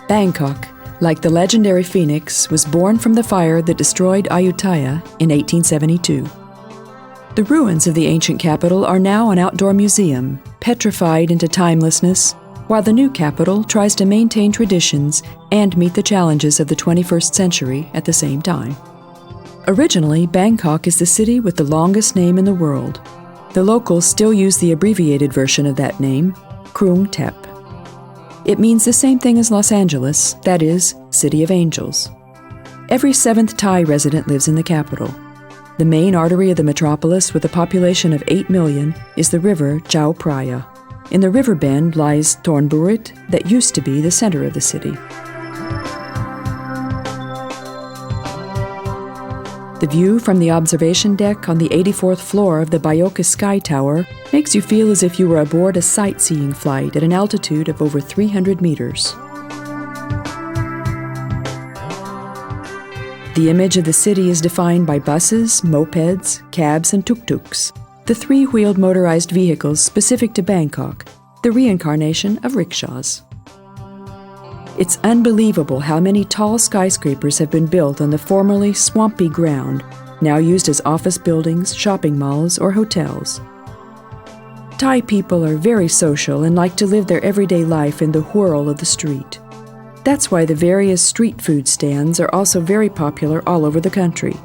Bangkok, like the legendary phoenix, was born from the fire that destroyed Ayutthaya in 1872. The ruins of the ancient capital are now an outdoor museum, petrified into timelessness, while the new capital tries to maintain traditions and meet the challenges of the 21st century at the same time. Originally, Bangkok is the city with the longest name in the world. The locals still use the abbreviated version of that name, Krung Thep. It means the same thing as Los Angeles, that is, City of Angels. Every seventh Thai resident lives in the capital. The main artery of the metropolis, with a population of 8 million, is the river Chao Praya. In the river bend lies Thornburit, that used to be the center of the city. The view from the observation deck on the 84th floor of the Bangkok Sky Tower makes you feel as if you were aboard a sightseeing flight at an altitude of over 300 meters. The image of the city is defined by buses, mopeds, cabs, and tuk-tuks, the three-wheeled motorized vehicles specific to Bangkok, the reincarnation of rickshaws. It's unbelievable how many tall skyscrapers have been built on the formerly swampy ground, now used as office buildings, shopping malls, or hotels. Thai people are very social and like to live their everyday life in the whirl of the street. That's why the various street food stands are also very popular all over the country.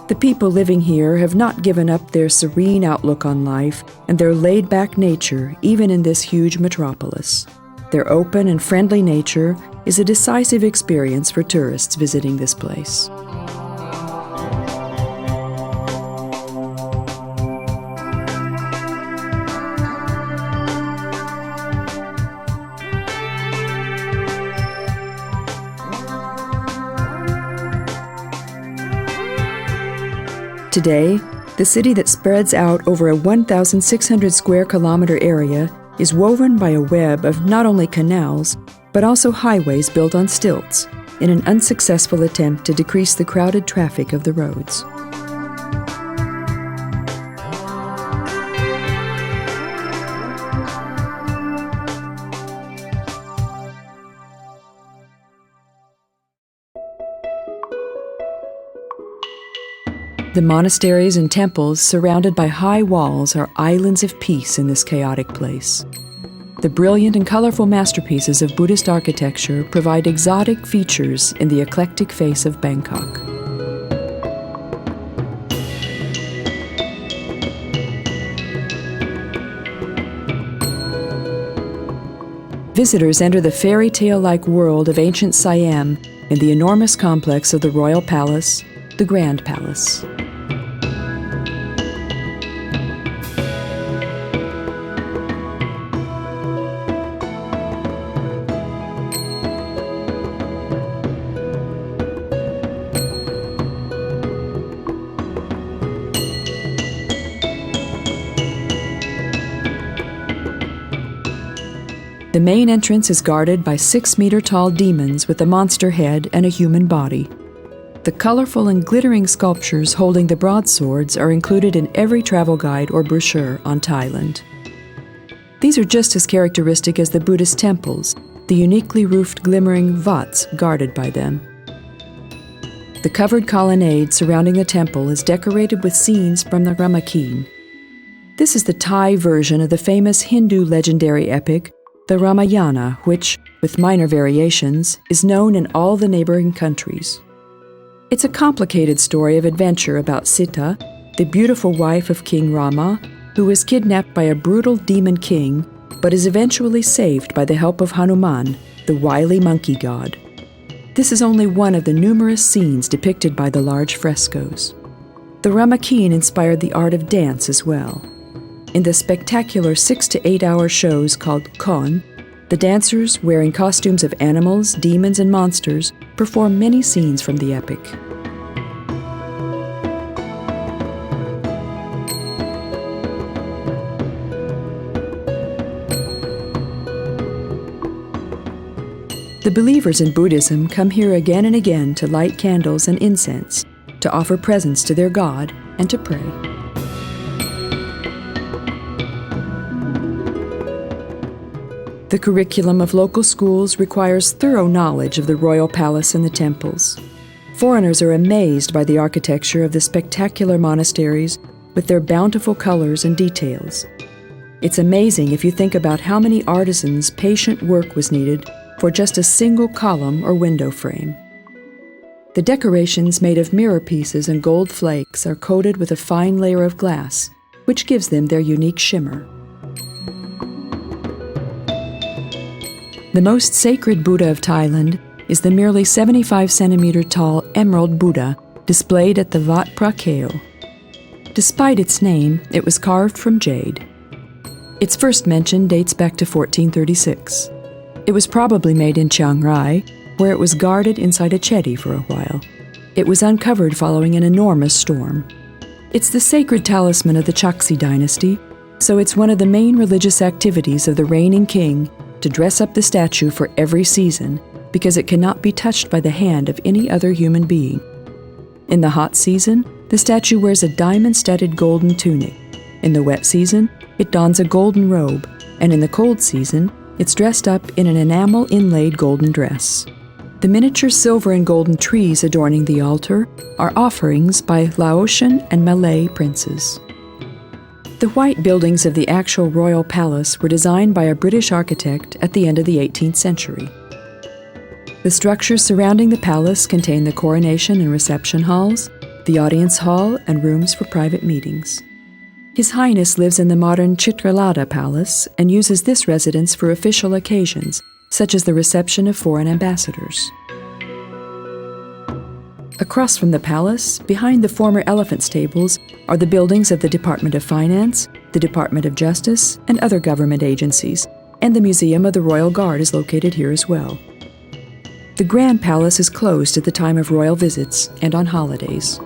The people living here have not given up their serene outlook on life and their laid-back nature even in this huge metropolis. Their open and friendly nature is a decisive experience for tourists visiting this place. Today, the city that spreads out over a 1,600 square kilometer area is woven by a web of not only canals, but also highways built on stilts in an unsuccessful attempt to decrease the crowded traffic of the roads. The monasteries and temples surrounded by high walls are islands of peace in this chaotic place. The brilliant and colorful masterpieces of Buddhist architecture provide exotic features in the eclectic face of Bangkok. Visitors enter the fairy tale-like world of ancient Siam in the enormous complex of the Royal Palace, the Grand Palace. The main entrance is guarded by 6-meter-tall demons with a monster head and a human body. The colorful and glittering sculptures holding the broadswords are included in every travel guide or brochure on Thailand. These are just as characteristic as the Buddhist temples, the uniquely roofed glimmering vats guarded by them. The covered colonnade surrounding the temple is decorated with scenes from the Ramakien. This is the Thai version of the famous Hindu legendary epic, the Ramayana, which, with minor variations, is known in all the neighboring countries. It's a complicated story of adventure about Sita, the beautiful wife of King Rama, who was kidnapped by a brutal demon king, but is eventually saved by the help of Hanuman, the wily monkey god. This is only one of the numerous scenes depicted by the large frescoes. The Ramakien inspired the art of dance as well. In the spectacular 6 to 8 hour shows called Kon, the dancers, wearing costumes of animals, demons, and monsters, perform many scenes from the epic. The believers in Buddhism come here again and again to light candles and incense, to offer presents to their God, and to pray. The curriculum of local schools requires thorough knowledge of the royal palace and the temples. Foreigners are amazed by the architecture of the spectacular monasteries with their bountiful colors and details. It's amazing if you think about how many artisans' patient work was needed for just a single column or window frame. The decorations made of mirror pieces and gold flakes are coated with a fine layer of glass, which gives them their unique shimmer. The most sacred Buddha of Thailand is the merely 75-centimeter tall emerald Buddha displayed at the Wat Po. Despite its name, it was carved from jade. Its first mention dates back to 1436. It was probably made in Chiang Rai, where it was guarded inside a chetty for a while. It was uncovered following an enormous storm. It's the sacred talisman of the Chaksi dynasty, so it's one of the main religious activities of the reigning king to dress up the statue for every season, because it cannot be touched by the hand of any other human being. In the hot season, the statue wears a diamond-studded golden tunic. In the wet season, it dons a golden robe, and in the cold season, it's dressed up in an enamel-inlaid golden dress. The miniature silver and golden trees adorning the altar are offerings by Laotian and Malay princes. The white buildings of the actual royal palace were designed by a British architect at the end of the 18th century. The structures surrounding the palace contain the coronation and reception halls, the audience hall, and rooms for private meetings. His Highness lives in the modern Chitralada Palace and uses this residence for official occasions, such as the reception of foreign ambassadors. Across from the palace, behind the former elephant stables, are the buildings of the Department of Finance, the Department of Justice, and other government agencies, and the Museum of the Royal Guard is located here as well. The Grand Palace is closed at the time of royal visits and on holidays.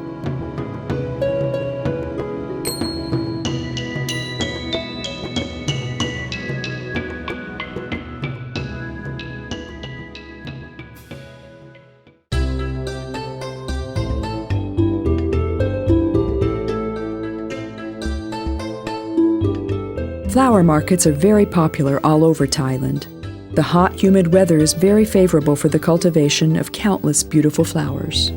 Flower markets are very popular all over Thailand. The hot, humid weather is very favorable for the cultivation of countless beautiful flowers.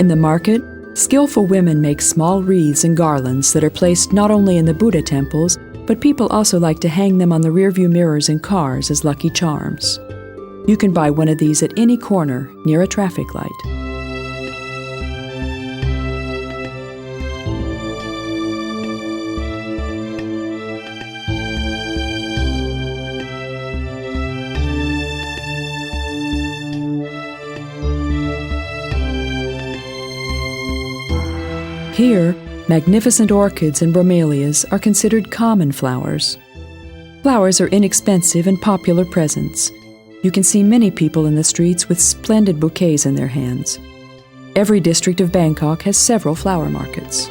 In the market, skillful women make small wreaths and garlands that are placed not only in the Buddha temples, but people also like to hang them on the rearview mirrors in cars as lucky charms. You can buy one of these at any corner near a traffic light. Here, magnificent orchids and bromelias are considered common flowers. Flowers are inexpensive and popular presents. You can see many people in the streets with splendid bouquets in their hands. Every district of Bangkok has several flower markets.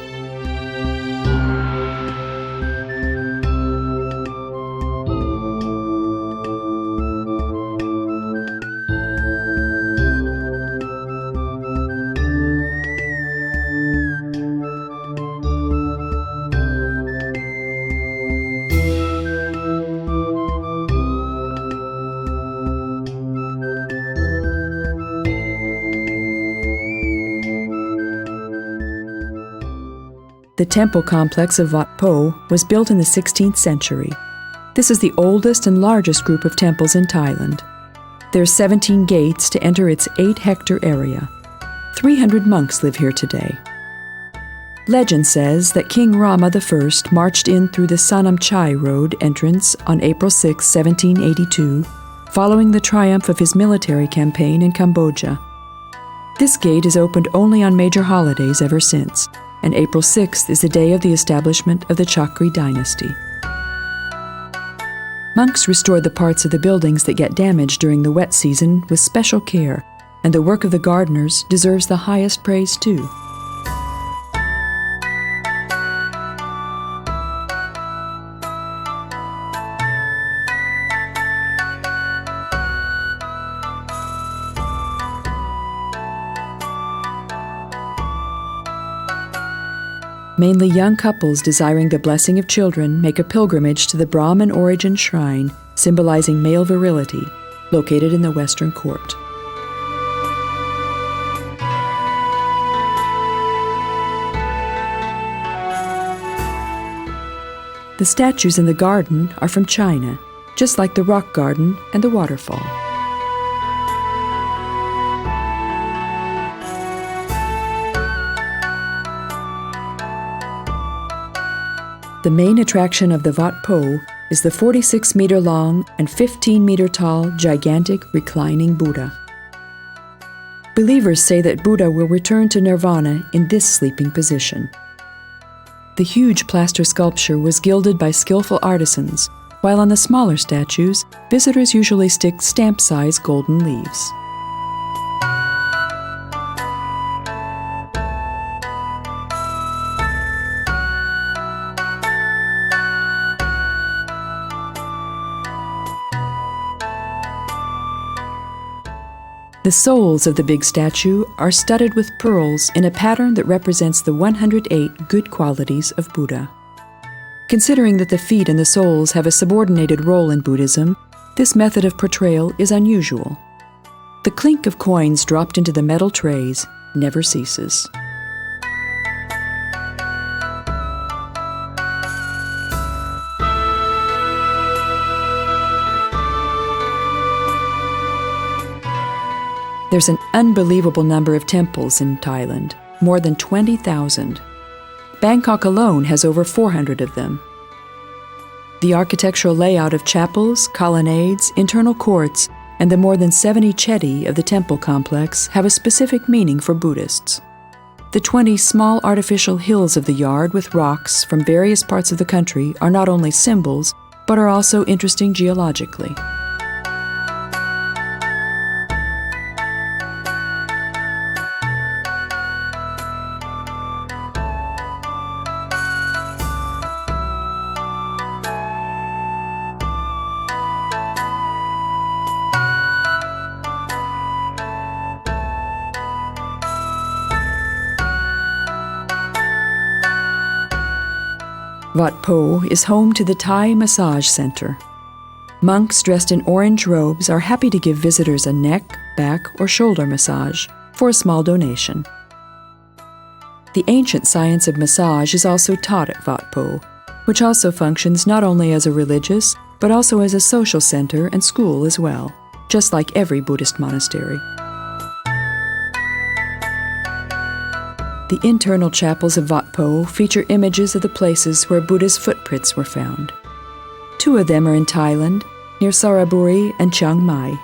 The temple complex of Wat Po was built in the 16th century. This is the oldest and largest group of temples in Thailand. There are 17 gates to enter its 8-hectare area. 300 monks live here today. Legend says that King Rama I marched in through the Sanam Chai Road entrance on April 6, 1782, following the triumph of his military campaign in Cambodia. This gate is opened only on major holidays ever since, and April 6th is the day of the establishment of the Chakri dynasty. Monks restore the parts of the buildings that get damaged during the wet season with special care, and the work of the gardeners deserves the highest praise too. Mainly young couples desiring the blessing of children make a pilgrimage to the Brahmin origin shrine symbolizing male virility, located in the Western Court. The statues in the garden are from China, just like the rock garden and the waterfall. The main attraction of the Wat Po is the 46-meter-long and 15-meter-tall gigantic reclining Buddha. Believers say that Buddha will return to nirvana in this sleeping position. The huge plaster sculpture was gilded by skillful artisans, while on the smaller statues, visitors usually stick stamp-sized golden leaves. The soles of the big statue are studded with pearls in a pattern that represents the 108 good qualities of Buddha. Considering that the feet and the soles have a subordinated role in Buddhism, this method of portrayal is unusual. The clink of coins dropped into the metal trays never ceases. There's an unbelievable number of temples in Thailand, more than 20,000. Bangkok alone has over 400 of them. The architectural layout of chapels, colonnades, internal courts, and the more than 70 chedi of the temple complex have a specific meaning for Buddhists. The 20 small artificial hills of the yard with rocks from various parts of the country are not only symbols, but are also interesting geologically. Wat Po is home to the Thai Massage Center. Monks dressed in orange robes are happy to give visitors a neck, back, or shoulder massage for a small donation. The ancient science of massage is also taught at Wat Po, which also functions not only as a religious, but also as a social center and school as well, just like every Buddhist monastery. The internal chapels of Wat Po feature images of the places where Buddha's footprints were found. 2 of them are in Thailand, near Saraburi and Chiang Mai.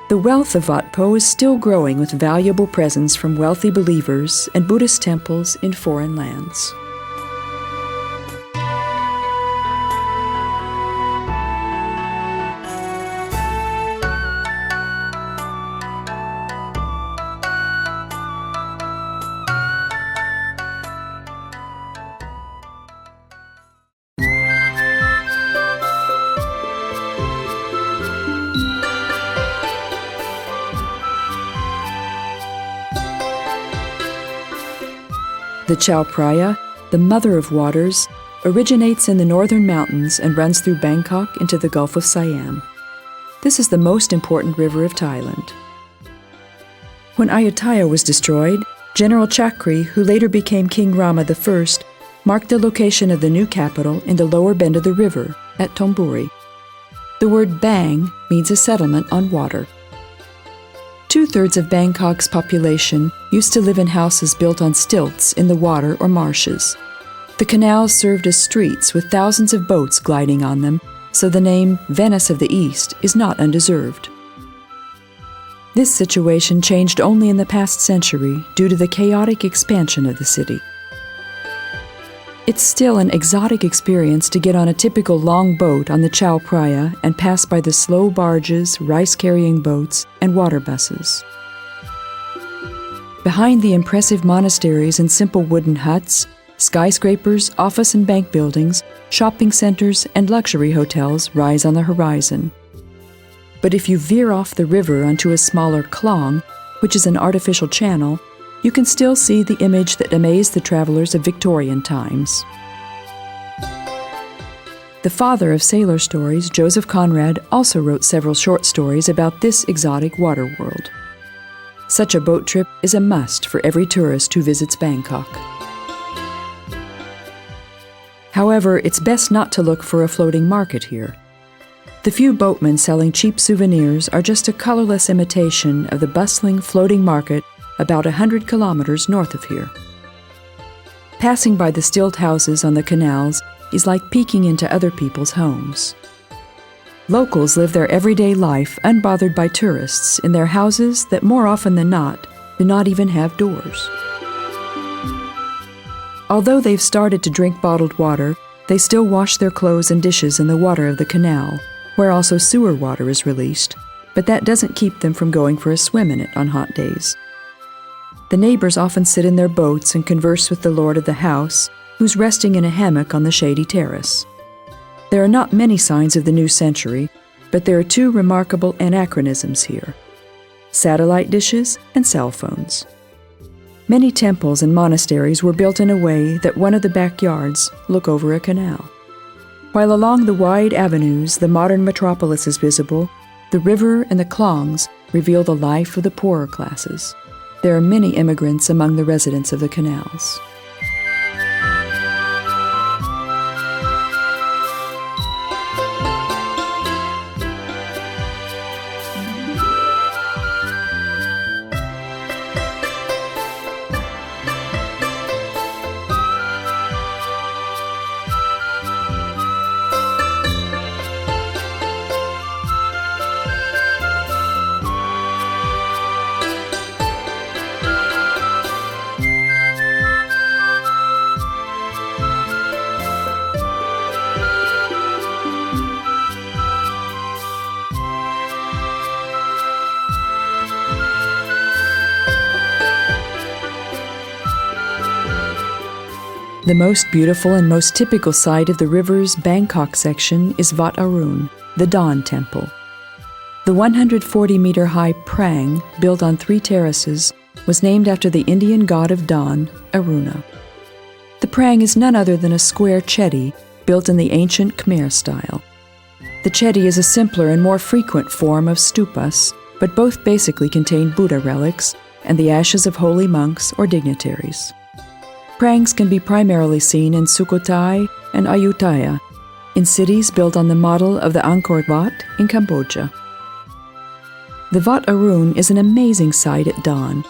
The wealth of Wat Po is still growing with valuable presents from wealthy believers and Buddhist temples in foreign lands. The Chao Praya, the mother of waters, originates in the northern mountains and runs through Bangkok into the Gulf of Siam. This is the most important river of Thailand. When Ayutthaya was destroyed, General Chakri, who later became King Rama I, marked the location of the new capital in the lower bend of the river, at Thonburi. The word Bang means a settlement on water. 2/3 of Bangkok's population used to live in houses built on stilts in the water or marshes. The canals served as streets with thousands of boats gliding on them, so the name Venice of the East is not undeserved. This situation changed only in the past century due to the chaotic expansion of the city. It's still an exotic experience to get on a typical long boat on the Chao Praya and pass by the slow barges, rice-carrying boats, and water buses. Behind the impressive monasteries and simple wooden huts, skyscrapers, office and bank buildings, shopping centers, and luxury hotels rise on the horizon. But if you veer off the river onto a smaller klong, which is an artificial channel, you can still see the image that amazed the travelers of Victorian times. The father of sailor stories, Joseph Conrad, also wrote several short stories about this exotic water world. Such a boat trip is a must for every tourist who visits Bangkok. However, it's best not to look for a floating market here. The few boatmen selling cheap souvenirs are just a colorless imitation of the bustling floating market about 100 kilometers north of here. Passing by the stilt houses on the canals is like peeking into other people's homes. Locals live their everyday life unbothered by tourists in their houses that more often than not do not even have doors. Although they've started to drink bottled water, they still wash their clothes and dishes in the water of the canal, where also sewer water is released, but that doesn't keep them from going for a swim in it on hot days. The neighbors often sit in their boats and converse with the lord of the house, who's resting in a hammock on the shady terrace. There are not many signs of the new century, but there are two remarkable anachronisms here: satellite dishes and cell phones. Many temples and monasteries were built in a way that one of the backyards look over a canal. While along the wide avenues the modern metropolis is visible, the river and the klongs reveal the life of the poorer classes. There are many immigrants among the residents of the canals. The most beautiful and most typical site of the river's Bangkok section is Wat Arun, the Dawn Temple. The 140-meter-high prang, built on 3 terraces, was named after the Indian god of dawn, Aruna. The prang is none other than a square chedi built in the ancient Khmer style. The chedi is a simpler and more frequent form of stupas, but both basically contain Buddha relics and the ashes of holy monks or dignitaries. Prangs can be primarily seen in Sukhothai and Ayutthaya, in cities built on the model of the Angkor Wat in Cambodia. The Wat Arun is an amazing sight at dawn.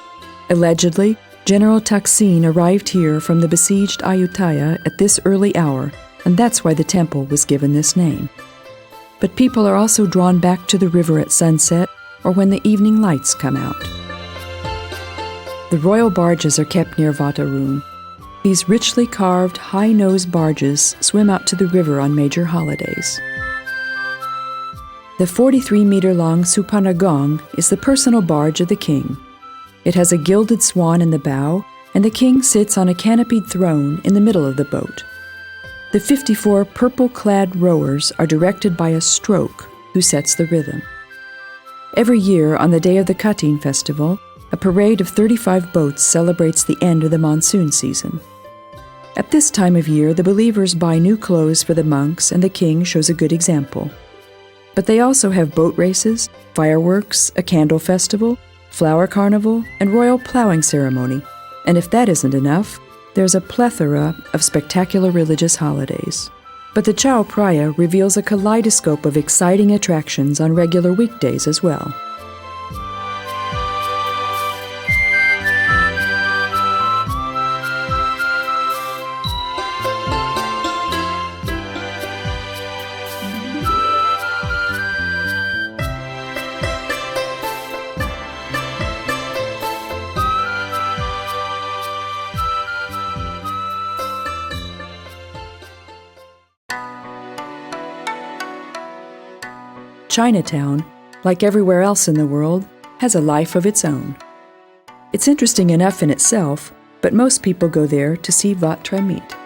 Allegedly, General Thaksin arrived here from the besieged Ayutthaya at this early hour, and that's why the temple was given this name. But people are also drawn back to the river at sunset or when the evening lights come out. The royal barges are kept near Wat Arun. These richly carved, high-nosed barges swim out to the river on major holidays. The 43-meter-long Supanagong is the personal barge of the king. It has a gilded swan in the bow, and the king sits on a canopied throne in the middle of the boat. The 54 purple-clad rowers are directed by a stroke who sets the rhythm. Every year, on the day of the Cutting Festival, a parade of 35 boats celebrates the end of the monsoon season. At this time of year, the believers buy new clothes for the monks, and the king shows a good example. But they also have boat races, fireworks, a candle festival, flower carnival, and royal plowing ceremony. And if that isn't enough, there's a plethora of spectacular religious holidays. But the Chao Praya reveals a kaleidoscope of exciting attractions on regular weekdays as well. Chinatown, like everywhere else in the world, has a life of its own. It's interesting enough in itself, but most people go there to see Wat Tramit.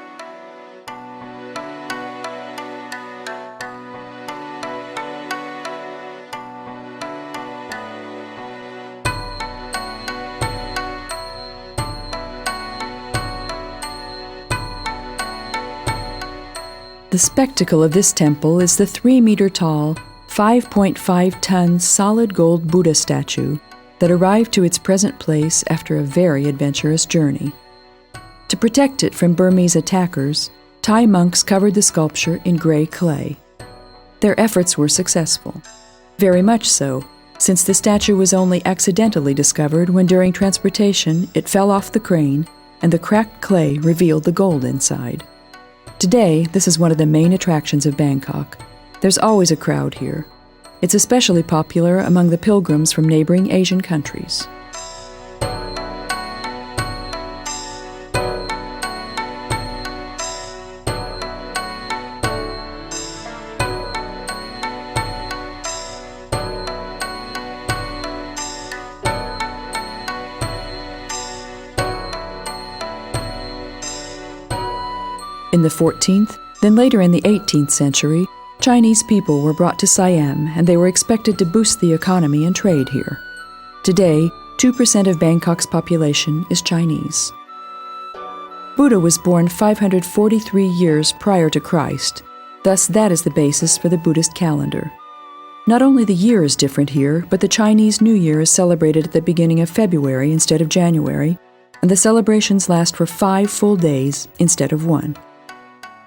The spectacle of this temple is the 3-meter-tall, 5.5-ton solid gold Buddha statue that arrived to its present place after a very adventurous journey. To protect it from Burmese attackers, Thai monks covered the sculpture in gray clay. Their efforts were successful. Very much so, since the statue was only accidentally discovered when during transportation it fell off the crane and the cracked clay revealed the gold inside. Today, this is one of the main attractions of Bangkok. There's always a crowd here. It's especially popular among the pilgrims from neighboring Asian countries. In the 14th, then later in the 18th century, Chinese people were brought to Siam and they were expected to boost the economy and trade here. Today, 2% of Bangkok's population is Chinese. Buddha was born 543 years prior to Christ, thus that is the basis for the Buddhist calendar. Not only the year is different here, but the Chinese New Year is celebrated at the beginning of February instead of January, and the celebrations last for 5 full days instead of 1.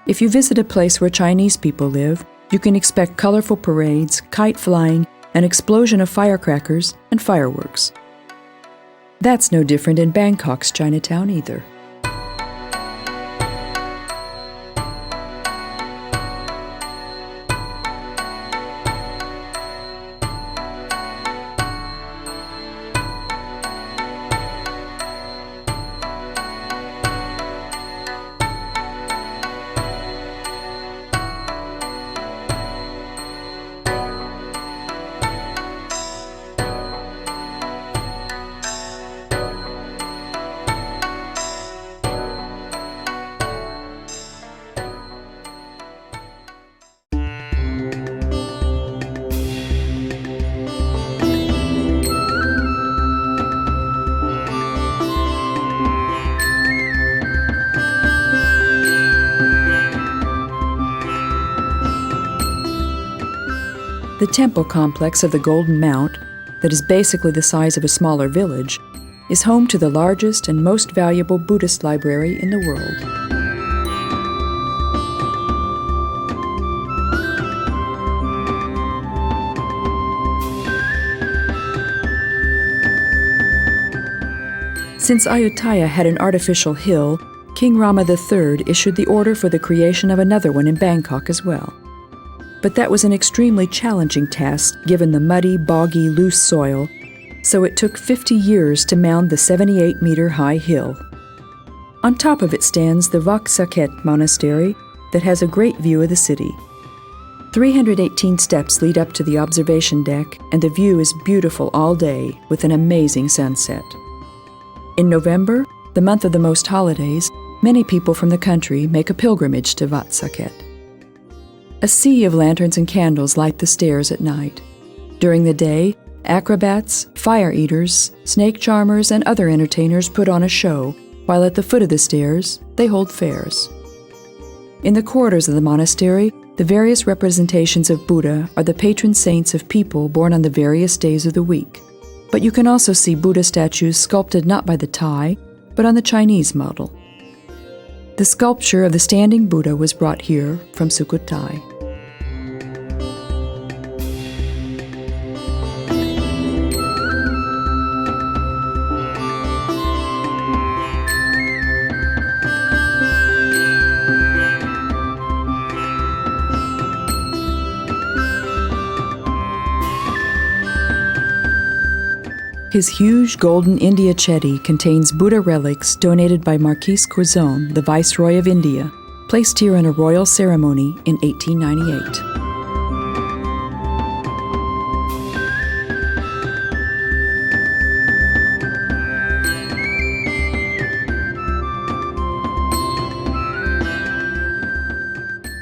If you visit a place where Chinese people live, you can expect colorful parades, kite flying, an explosion of firecrackers, and fireworks. That's no different in Bangkok's Chinatown either. The temple complex of the Golden Mount, that is basically the size of a smaller village, is home to the largest and most valuable Buddhist library in the world. Since Ayutthaya had an artificial hill, King Rama III issued the order for the creation of another one in Bangkok as well. But that was an extremely challenging task given the muddy, boggy, loose soil, so it took 50 years to mound the 78-meter-high hill. On top of it stands the Wat Tramit monastery that has a great view of the city. 318 steps lead up to the observation deck, and the view is beautiful all day with an amazing sunset. In November, the month of the most holidays, many people from the country make a pilgrimage to Wat Tramit. A sea of lanterns and candles light the stairs at night. During the day, acrobats, fire eaters, snake charmers, and other entertainers put on a show, while at the foot of the stairs, they hold fairs. In the corridors of the monastery, the various representations of Buddha are the patron saints of people born on the various days of the week. But you can also see Buddha statues sculpted not by the Thai, but on the Chinese model. The sculpture of the standing Buddha was brought here from Sukhothai. His huge golden India chetty contains Buddha relics donated by Marquis Curzon, the Viceroy of India, placed here in a royal ceremony in 1898.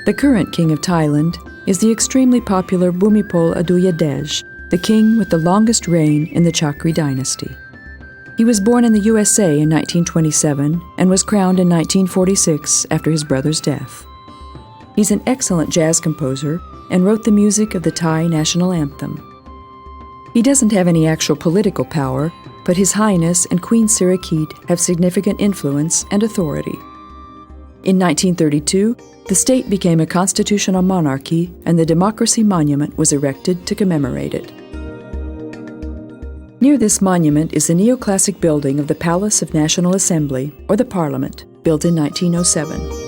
The current king of Thailand is the extremely popular Bhumibol Adulyadej, the king with the longest reign in the Chakri dynasty. He was born in the USA in 1927 and was crowned in 1946 after his brother's death. He's an excellent jazz composer and wrote the music of the Thai national anthem. He doesn't have any actual political power, but His Highness and Queen Sirikit have significant influence and authority. In 1932, the state became a constitutional monarchy, and the Democracy Monument was erected to commemorate it. Near this monument is the neoclassic building of the Palace of National Assembly, or the Parliament, built in 1907.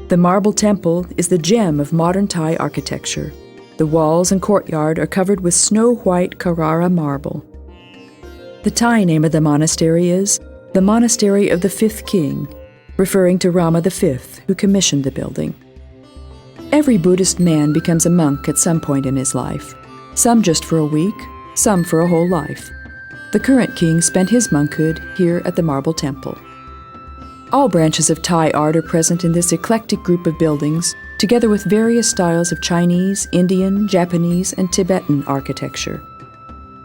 The Marble Temple is the gem of modern Thai architecture. The walls and courtyard are covered with snow-white Carrara marble. The Thai name of the monastery is the Monastery of the Fifth King, referring to Rama V, who commissioned the building. Every Buddhist man becomes a monk at some point in his life, some just for a week, some for a whole life. The current king spent his monkhood here at the Marble Temple. All branches of Thai art are present in this eclectic group of buildings, together with various styles of Chinese, Indian, Japanese, and Tibetan architecture.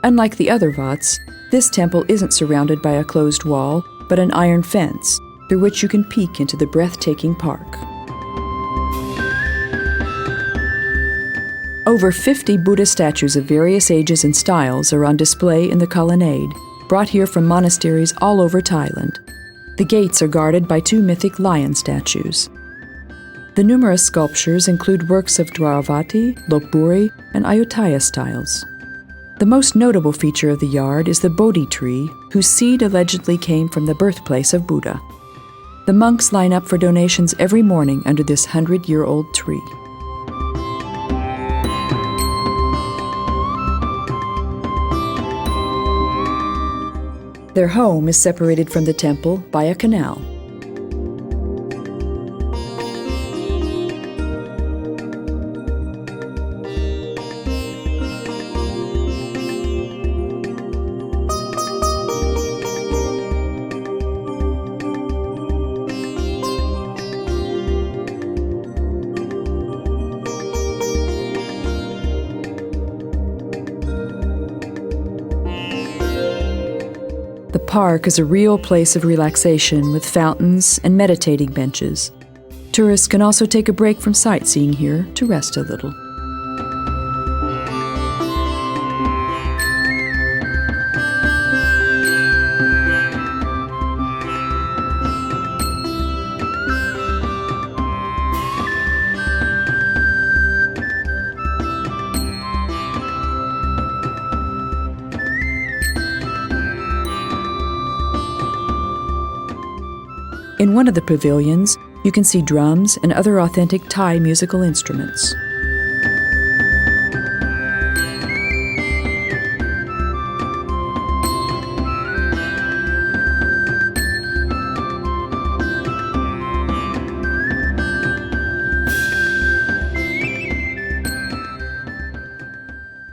Unlike the other Vats, this temple isn't surrounded by a closed wall, but an iron fence, through which you can peek into the breathtaking park. Over 50 Buddha statues of various ages and styles are on display in the colonnade, brought here from monasteries all over Thailand. The gates are guarded by 2 mythic lion statues. The numerous sculptures include works of Dwaravati, Lopburi, and Ayutthaya styles. The most notable feature of the yard is the Bodhi tree, whose seed allegedly came from the birthplace of Buddha. The monks line up for donations every morning under this 100-year-old tree. Their home is separated from the temple by a canal. The park is a real place of relaxation with fountains and meditating benches. Tourists can also take a break from sightseeing here to rest a little. In one of the pavilions, you can see drums and other authentic Thai musical instruments.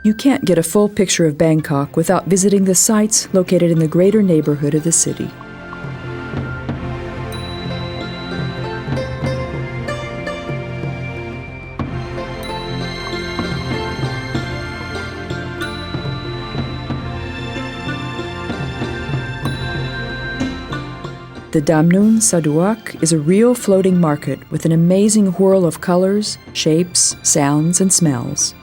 You can't get a full picture of Bangkok without visiting the sites located in the greater neighborhood of the city. The Damnun Saduak is a real floating market with an amazing whirl of colors, shapes, sounds, and smells.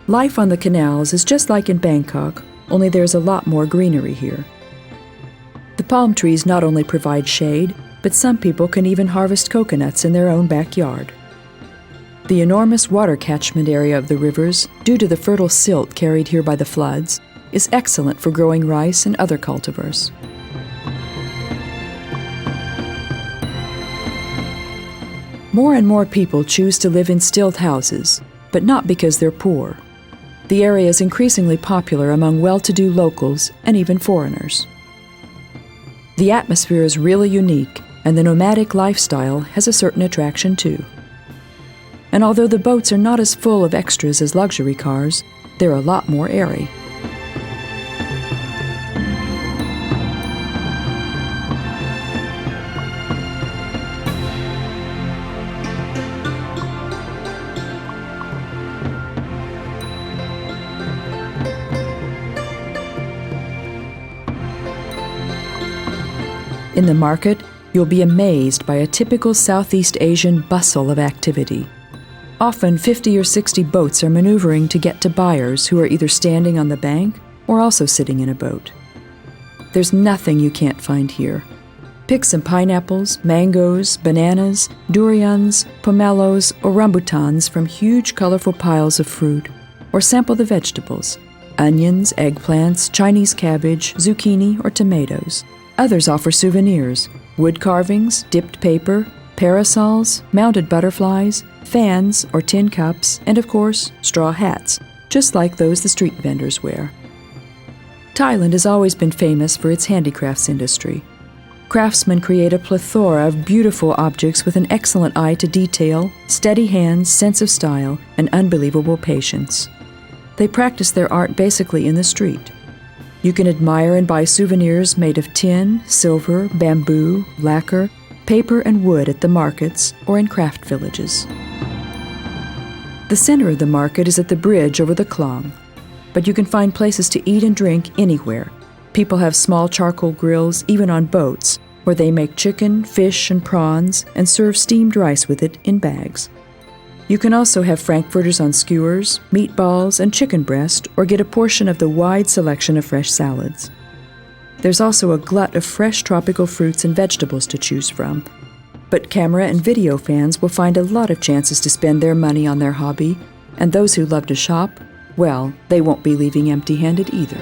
Life on the canals is just like in Bangkok, only there's a lot more greenery here. The palm trees not only provide shade, but some people can even harvest coconuts in their own backyard. The enormous water catchment area of the rivers, due to the fertile silt carried here by the floods, is excellent for growing rice and other cultivars. More and more people choose to live in stilt houses, but not because they're poor. The area is increasingly popular among well-to-do locals and even foreigners. The atmosphere is really unique, and the nomadic lifestyle has a certain attraction too. And although the boats are not as full of extras as luxury cars, they're a lot more airy. In the market, you'll be amazed by a typical Southeast Asian bustle of activity. Often 50 or 60 boats are maneuvering to get to buyers who are either standing on the bank or also sitting in a boat. There's nothing you can't find here. Pick some pineapples, mangoes, bananas, durians, pomelos, or rambutans from huge colorful piles of fruit, or sample the vegetables: onions, eggplants, Chinese cabbage, zucchini, or tomatoes. Others offer souvenirs: wood carvings, dipped paper, parasols, mounted butterflies, fans or tin cups, and of course, straw hats, just like those the street vendors wear. Thailand has always been famous for its handicrafts industry. Craftsmen create a plethora of beautiful objects with an excellent eye to detail, steady hands, sense of style, and unbelievable patience. They practice their art basically in the street. You can admire and buy souvenirs made of tin, silver, bamboo, lacquer, paper, and wood at the markets or in craft villages. The center of the market is at the bridge over the Klong, but you can find places to eat and drink anywhere. People have small charcoal grills, even on boats, where they make chicken, fish, and prawns and serve steamed rice with it in bags. You can also have frankfurters on skewers, meatballs, and chicken breast, or get a portion of the wide selection of fresh salads. There's also a glut of fresh tropical fruits and vegetables to choose from, but camera and video fans will find a lot of chances to spend their money on their hobby, and those who love to shop, well, they won't be leaving empty-handed either.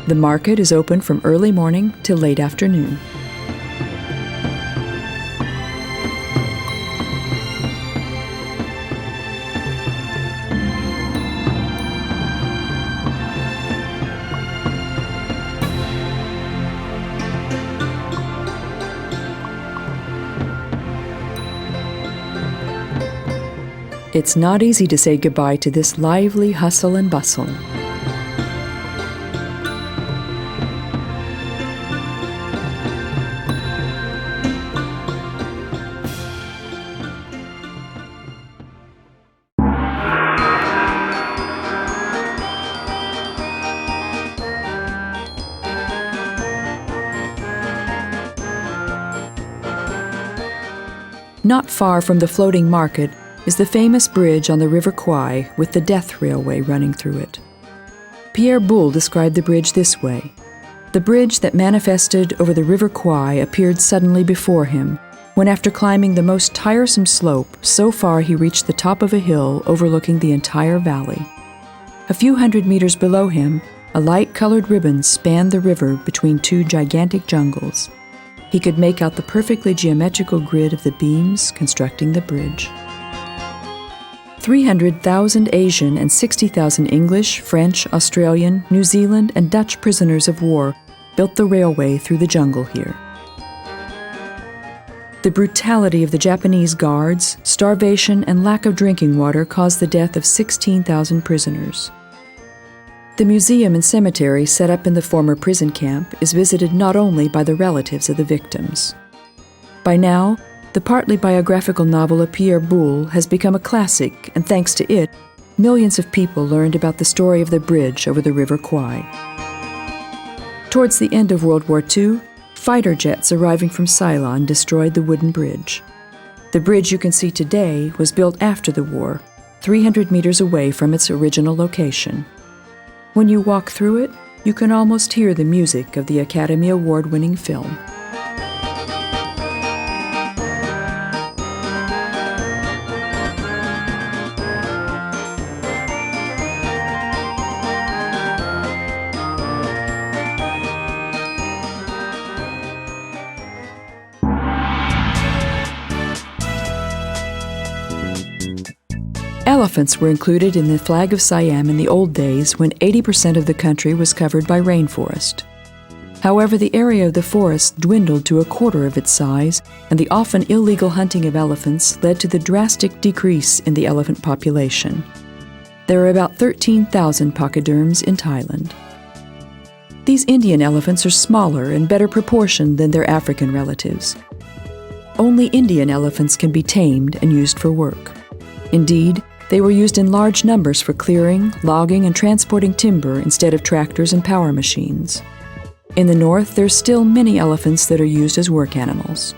The market is open from early morning till late afternoon. It's not easy to say goodbye to this lively hustle and bustle. Not far from the floating market is the famous bridge on the River Kwai with the Death Railway running through it. Pierre Boulle described the bridge this way: "The bridge that manifested over the River Kwai appeared suddenly before him, when after climbing the most tiresome slope, so far he reached the top of a hill overlooking the entire valley. A few hundred meters below him, a light-colored ribbon spanned the river between two gigantic jungles. He could make out the perfectly geometrical grid of the beams constructing the bridge." 300,000 Asian and 60,000 English, French, Australian, New Zealand, and Dutch prisoners of war built the railway through the jungle here. The brutality of the Japanese guards, starvation, and lack of drinking water caused the death of 16,000 prisoners. The museum and cemetery set up in the former prison camp is visited not only by the relatives of the victims. By now, the partly biographical novel of Pierre Boulle has become a classic, and thanks to it, millions of people learned about the story of the bridge over the River Kwai. Towards the end of World War II, fighter jets arriving from Ceylon destroyed the wooden bridge. The bridge you can see today was built after the war, 300 meters away from its original location. When you walk through it, you can almost hear the music of the Academy Award-winning film. Elephants were included in the flag of Siam in the old days when 80% of the country was covered by rainforest. However, the area of the forest dwindled to a quarter of its size, and the often illegal hunting of elephants led to the drastic decrease in the elephant population. There are about 13,000 pachyderms in Thailand. These Indian elephants are smaller and better proportioned than their African relatives. Only Indian elephants can be tamed and used for work. Indeed, they were used in large numbers for clearing, logging, and transporting timber instead of tractors and power machines. In the north, there's still many elephants that are used as work animals.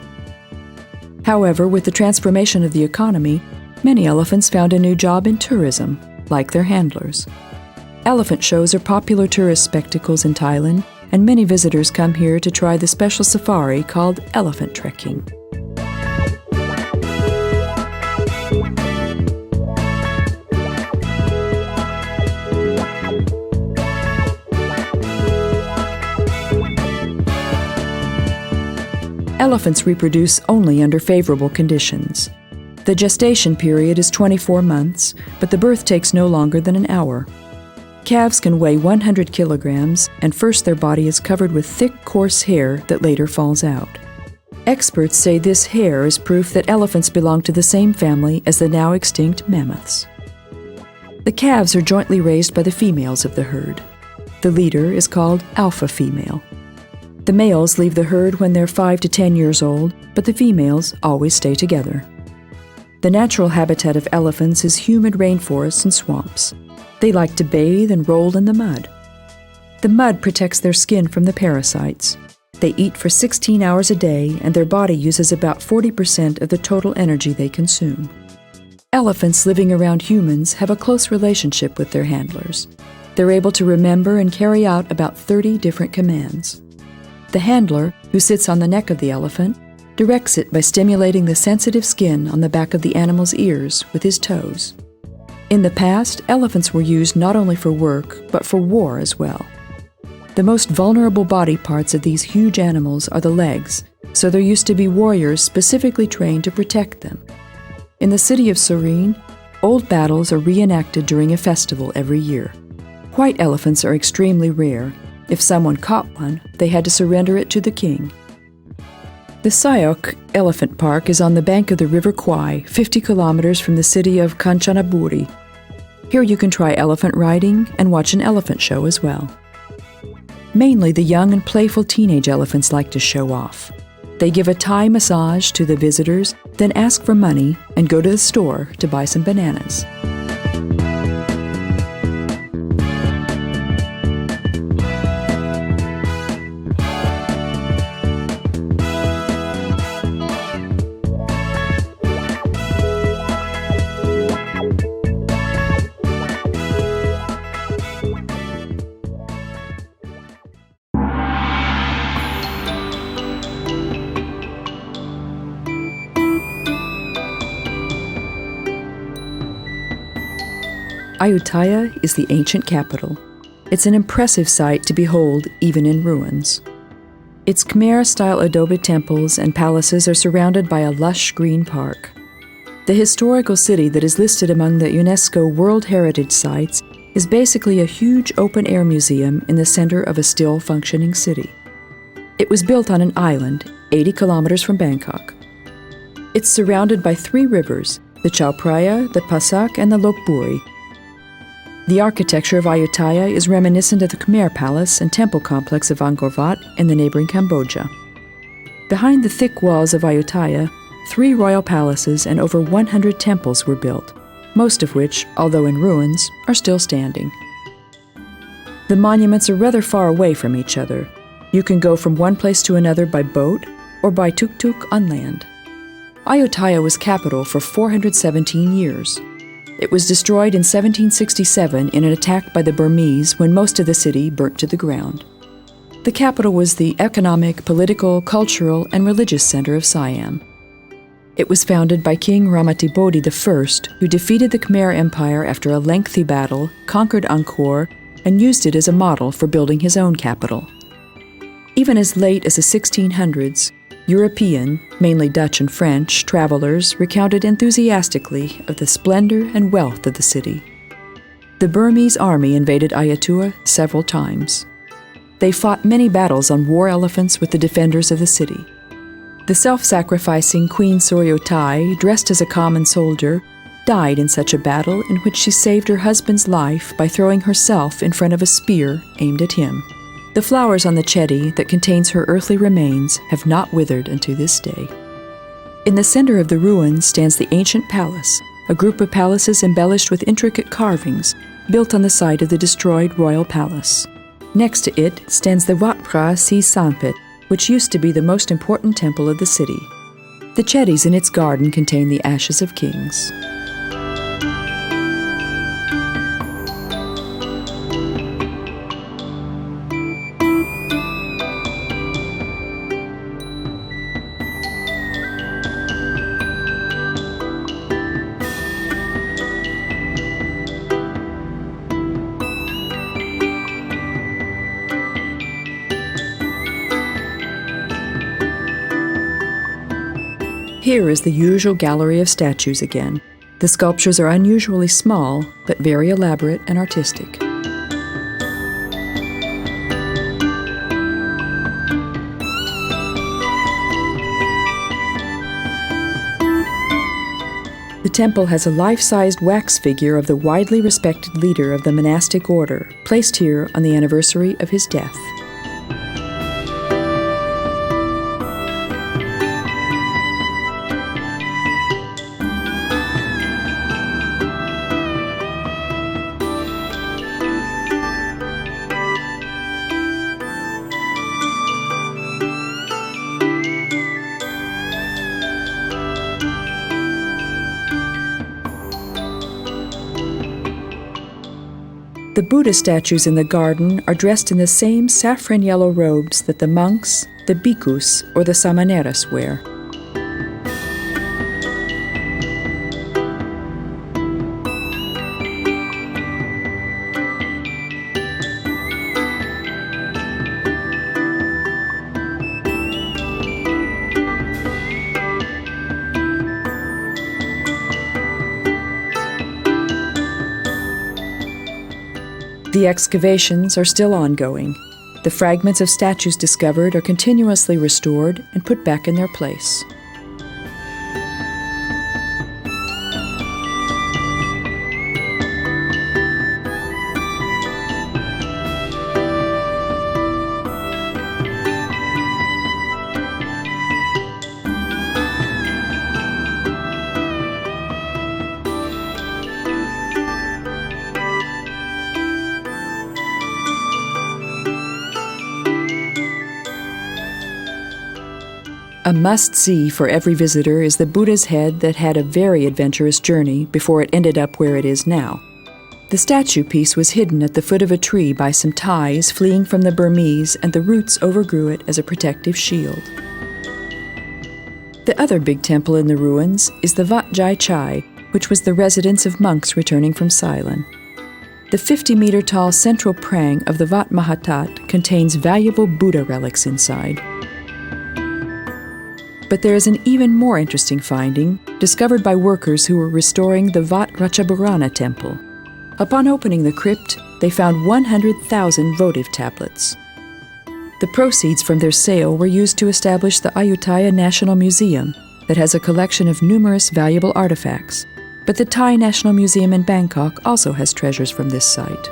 However, with the transformation of the economy, many elephants found a new job in tourism, like their handlers. Elephant shows are popular tourist spectacles in Thailand, and many visitors come here to try the special safari called elephant trekking. Elephants reproduce only under favorable conditions. The gestation period is 24 months, but the birth takes no longer than an hour. Calves can weigh 100 kilograms, and first their body is covered with thick, coarse hair that later falls out. Experts say this hair is proof that elephants belong to the same family as the now extinct mammoths. The calves are jointly raised by the females of the herd. The leader is called alpha female. The males leave the herd when they're 5 to 10 years old, but the females always stay together. The natural habitat of elephants is humid rainforests and swamps. They like to bathe and roll in the mud. The mud protects their skin from the parasites. They eat for 16 hours a day, and their body uses about 40% of the total energy they consume. Elephants living around humans have a close relationship with their handlers. They're able to remember and carry out about 30 different commands. The handler, who sits on the neck of the elephant, directs it by stimulating the sensitive skin on the back of the animal's ears with his toes. In the past, elephants were used not only for work, but for war as well. The most vulnerable body parts of these huge animals are the legs, so there used to be warriors specifically trained to protect them. In the city of Surin, old battles are reenacted during a festival every year. White elephants are extremely rare. If someone caught one, they had to surrender it to the king. The Sayok Elephant Park is on the bank of the River Kwai, 50 kilometers from the city of Kanchanaburi. Here you can try elephant riding and watch an elephant show as well. Mainly the young and playful teenage elephants like to show off. They give a Thai massage to the visitors, then ask for money and go to the store to buy some bananas. Ayutthaya is the ancient capital. It's an impressive sight to behold even in ruins. Its Khmer-style adobe temples and palaces are surrounded by a lush green park. The historical city that is listed among the UNESCO World Heritage Sites is basically a huge open-air museum in the center of a still functioning city. It was built on an island 80 kilometers from Bangkok. It's surrounded by 3 rivers, the Chao Praya, the Pasak, and the Lop Buri. The architecture of Ayutthaya is reminiscent of the Khmer Palace and temple complex of Angkor Wat in the neighboring Cambodia. Behind the thick walls of Ayutthaya, 3 royal palaces and over 100 temples were built, most of which, although in ruins, are still standing. The monuments are rather far away from each other. You can go from one place to another by boat or by tuk-tuk on land. Ayutthaya was capital for 417 years. It was destroyed in 1767 in an attack by the Burmese when most of the city burnt to the ground. The capital was the economic, political, cultural, and religious center of Siam. It was founded by King Ramatibodi I, who defeated the Khmer Empire after a lengthy battle, conquered Angkor, and used it as a model for building his own capital. Even as late as the 1600s, European, mainly Dutch and French, travelers recounted enthusiastically of the splendor and wealth of the city. The Burmese army invaded Ayutthaya several times. They fought many battles on war elephants with the defenders of the city. The self-sacrificing Queen Suryodhai, dressed as a common soldier, died in such a battle in which she saved her husband's life by throwing herself in front of a spear aimed at him. The flowers on the chedi that contains her earthly remains have not withered unto this day. In the center of the ruins stands the ancient palace, a group of palaces embellished with intricate carvings, built on the site of the destroyed royal palace. Next to it stands the Wat Po Si Sampit, which used to be the most important temple of the city. The chedis in its garden contain the ashes of kings. Here is the usual gallery of statues again. The sculptures are unusually small, but very elaborate and artistic. The temple has a life-sized wax figure of the widely respected leader of the monastic order, placed here on the anniversary of his death. The Buddha statues in the garden are dressed in the same saffron yellow robes that the monks, the bhikkhus, or the samaneras wear. The excavations are still ongoing. The fragments of statues discovered are continuously restored and put back in their place. A must-see for every visitor is the Buddha's head that had a very adventurous journey before it ended up where it is now. The statue piece was hidden at the foot of a tree by some Thais fleeing from the Burmese, and the roots overgrew it as a protective shield. The other big temple in the ruins is the Wat Chai, which was the residence of monks returning from Ceylon. The 50-meter-tall central prang of the Wat Mahatat contains valuable Buddha relics inside. But there is an even more interesting finding, discovered by workers who were restoring the Wat Ratchaburana temple. Upon opening the crypt, they found 100,000 votive tablets. The proceeds from their sale were used to establish the Ayutthaya National Museum that has a collection of numerous valuable artifacts. But the Thai National Museum in Bangkok also has treasures from this site.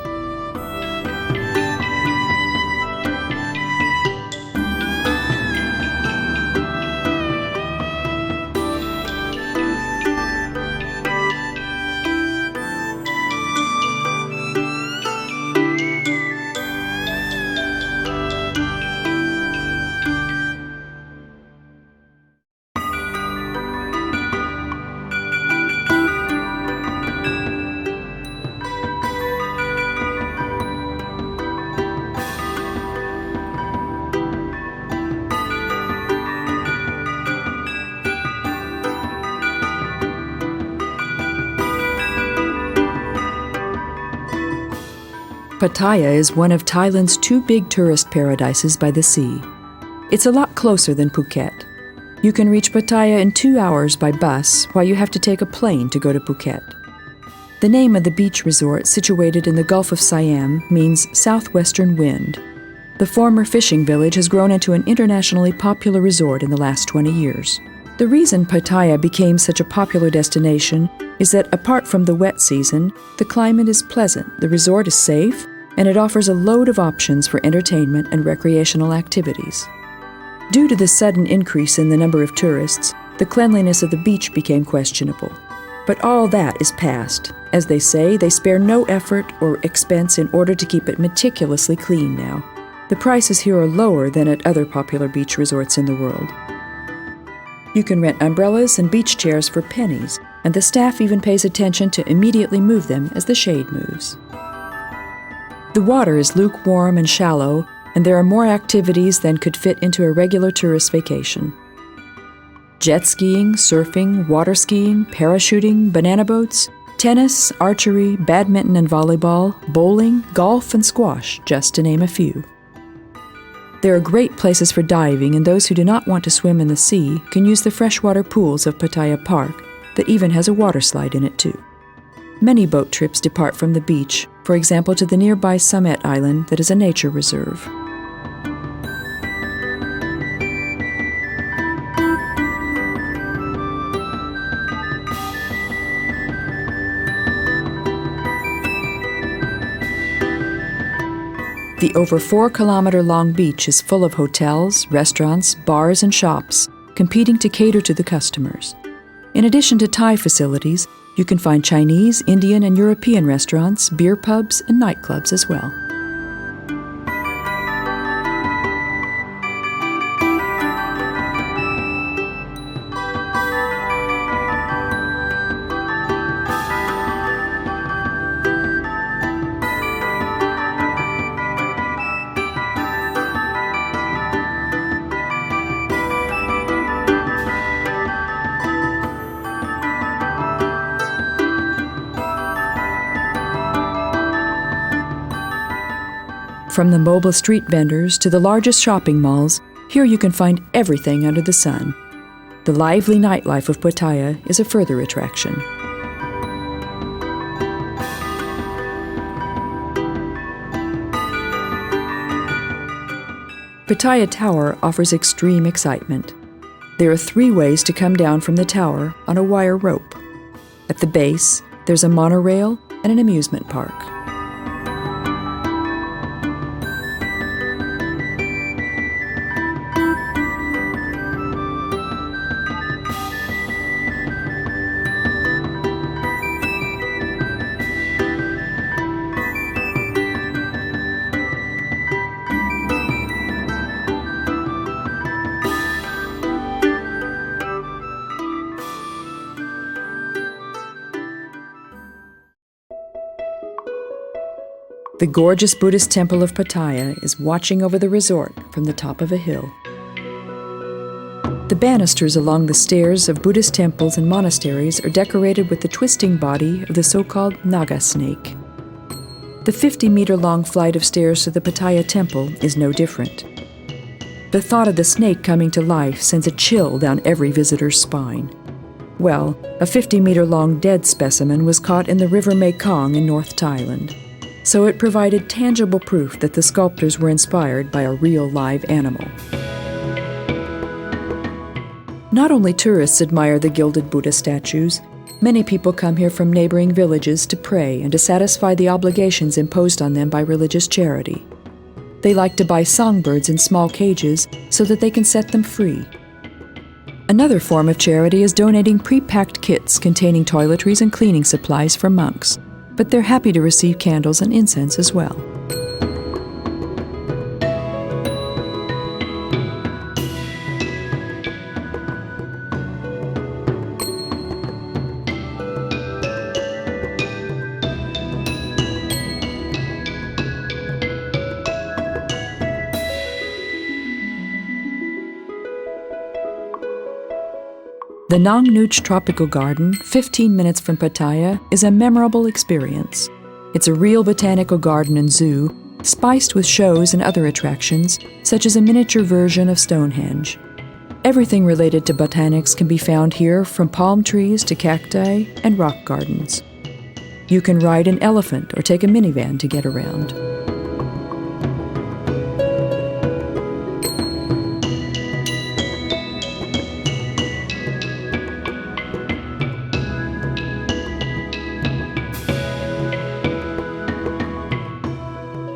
Pattaya is one of Thailand's two big tourist paradises by the sea. It's a lot closer than Phuket. You can reach Pattaya in 2 hours by bus, while you have to take a plane to go to Phuket. The name of the beach resort, situated in the Gulf of Siam, means southwestern wind. The former fishing village has grown into an internationally popular resort in the last 20 years. The reason Pattaya became such a popular destination is that apart from the wet season, the climate is pleasant, the resort is safe, and it offers a load of options for entertainment and recreational activities. Due to the sudden increase in the number of tourists, the cleanliness of the beach became questionable. But all that is past. As they say, they spare no effort or expense in order to keep it meticulously clean now. The prices here are lower than at other popular beach resorts in the world. You can rent umbrellas and beach chairs for pennies, and the staff even pays attention to immediately move them as the shade moves. The water is lukewarm and shallow, and there are more activities than could fit into a regular tourist vacation. Jet skiing, surfing, water skiing, parachuting, banana boats, tennis, archery, badminton and volleyball, bowling, golf and squash, just to name a few. There are great places for diving, and those who do not want to swim in the sea can use the freshwater pools of Pattaya Park that even has a water slide in it too. Many boat trips depart from the beach, for example to the nearby Summit Island that is a nature reserve. The over 4-kilometer-long beach is full of hotels, restaurants, bars, and shops, competing to cater to the customers. In addition to Thai facilities, you can find Chinese, Indian, and European restaurants, beer pubs, and nightclubs as well. From the mobile street vendors to the largest shopping malls, here you can find everything under the sun. The lively nightlife of Pattaya is a further attraction. Pattaya Tower offers extreme excitement. There are 3 ways to come down from the tower on a wire rope. At the base, there's a monorail and an amusement park. The gorgeous Buddhist temple of Pattaya is watching over the resort from the top of a hill. The banisters along the stairs of Buddhist temples and monasteries are decorated with the twisting body of the so-called Naga snake. The 50-meter-long flight of stairs to the Pattaya temple is no different. The thought of the snake coming to life sends a chill down every visitor's spine. Well, a 50-meter-long dead specimen was caught in the River Mekong in North Thailand. So it provided tangible proof that the sculptors were inspired by a real live animal. Not only tourists admire the gilded Buddha statues, many people come here from neighboring villages to pray and to satisfy the obligations imposed on them by religious charity. They like to buy songbirds in small cages so that they can set them free. Another form of charity is donating pre-packed kits containing toiletries and cleaning supplies for monks, but they're happy to receive candles and incense as well. The Nong Nooch Tropical Garden, 15 minutes from Pattaya, is a memorable experience. It's a real botanical garden and zoo, spiced with shows and other attractions, such as a miniature version of Stonehenge. Everything related to botanics can be found here, from palm trees to cacti and rock gardens. You can ride an elephant or take a minivan to get around.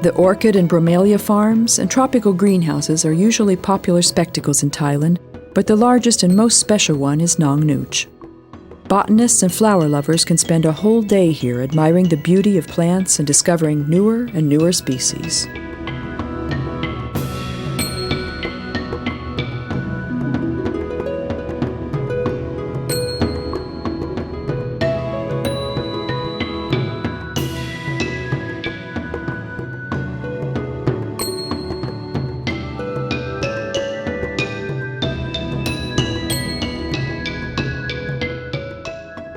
The orchid and bromelia farms and tropical greenhouses are usually popular spectacles in Thailand, but the largest and most special one is Nong Nooch. Botanists and flower lovers can spend a whole day here admiring the beauty of plants and discovering newer and newer species.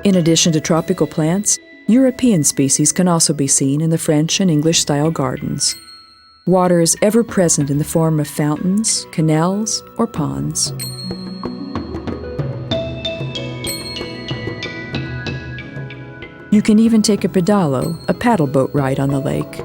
In addition to tropical plants, European species can also be seen in the French and English-style gardens. Water is ever present in the form of fountains, canals, or ponds. You can even take a pedalo, a paddle boat ride on the lake.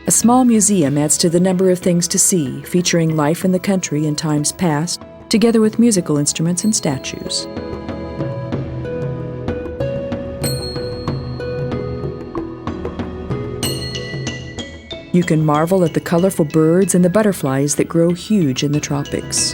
A small museum adds to the number of things to see, featuring life in the country in times past, together with musical instruments and statues. You can marvel at the colorful birds and the butterflies that grow huge in the tropics.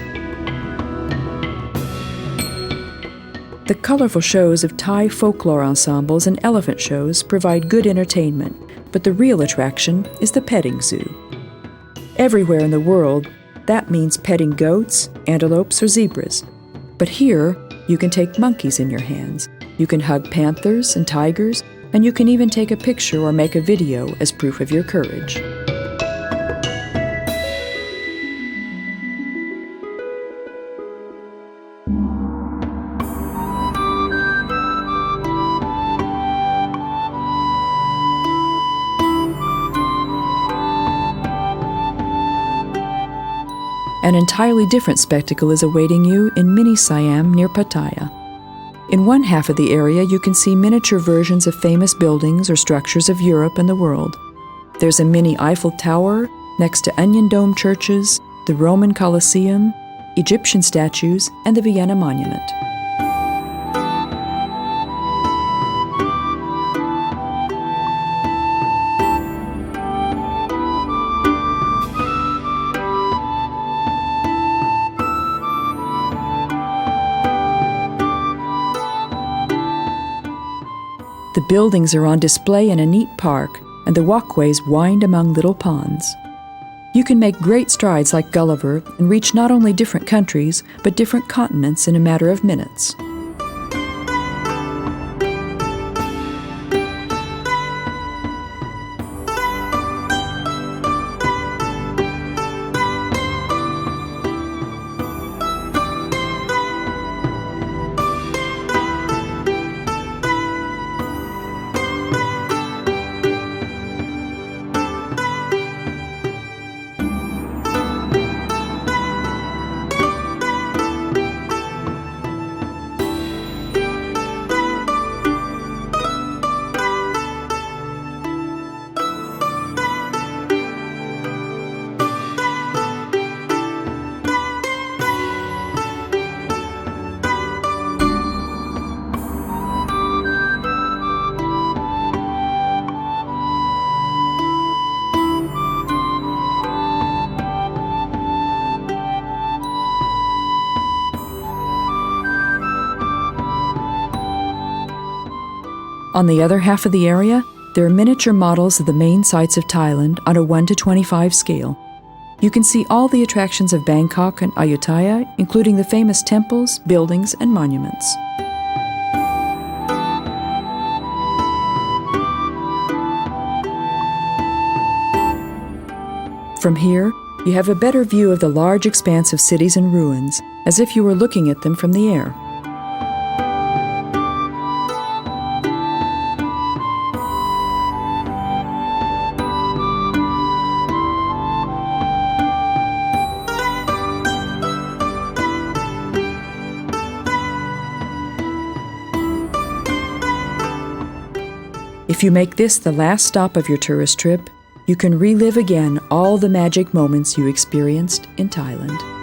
The colorful shows of Thai folklore ensembles and elephant shows provide good entertainment, but the real attraction is the petting zoo. Everywhere in the world, that means petting goats, antelopes, or zebras. But here, you can take monkeys in your hands. You can hug panthers and tigers, and you can even take a picture or make a video as proof of your courage. An entirely different spectacle is awaiting you in mini Siam near Pattaya. In one half of the area, you can see miniature versions of famous buildings or structures of Europe and the world. There's a mini Eiffel Tower next to onion dome churches, the Roman Colosseum, Egyptian statues, and the Vienna Monument. The buildings are on display in a neat park, and the walkways wind among little ponds. You can make great strides like Gulliver and reach not only different countries, but different continents in a matter of minutes. On the other half of the area, there are miniature models of the main sites of Thailand on a 1:25 scale. You can see all the attractions of Bangkok and Ayutthaya, including the famous temples, buildings, and monuments. From here, you have a better view of the large expanse of cities and ruins, as if you were looking at them from the air. If you make this the last stop of your tourist trip, you can relive again all the magic moments you experienced in Thailand.